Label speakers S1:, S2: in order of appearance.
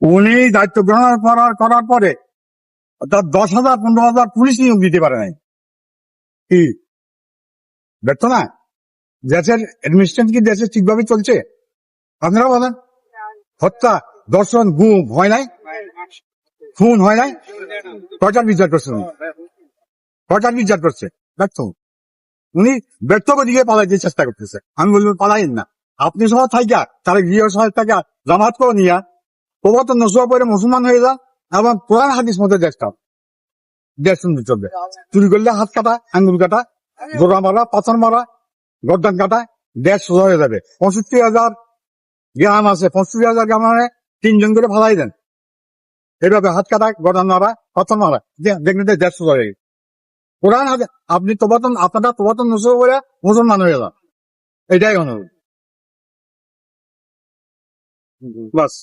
S1: উনি দায়িত্ব গ্রহণ করার পরে তার 10,000 15,000 পুলিশ নিয়োগ দিতে পারে নাই। কি ব্যর্থ না? দেশের অ্যাডমিনিস্ট্রেশন কি দেশে ঠিকভাবে চলছে? আপনারা বলেন। হত্যা, দর্শন, গুম হয় নাই? খুন হয় নাই? কয়টার বিচার করছে উনি? কয়টার বিচার করছে? ব্যর্থ। উনি ব্যর্থ দিকে পালাইতে চেষ্টা করতেছে। আমি বলবো পালাইন না, আপনি সহ থাইকা তারা গৃহ সহায়তা জামাত করে নিয়া প্রবর্তন নসুয়া পরে মুসলমান হয়ে যা এবং কোরআন হাদিস মতো দেশ সুন্দর চলবে। চুরি করলে হাত কাটা, আঙ্গুল কাটা, গোড়া মারা, পাথর মারা, গর্দান কাটা, দেশ সোজা হয়ে যাবে। 65,000 গ্রাম আছে, 65,000 গ্রাম মানে 3 জন করে ফালাই দেন, এইভাবে হাত কাটা, গর্দান মারা, পাথর মারা, দেখবেন দেশ সোজা হয়ে গেছে। কোরআন হাদিস আপনি আপনারা তোবাতন নসুয়া করে মুসলমান হয়ে যান, এটাই অনুরোধ। বাস।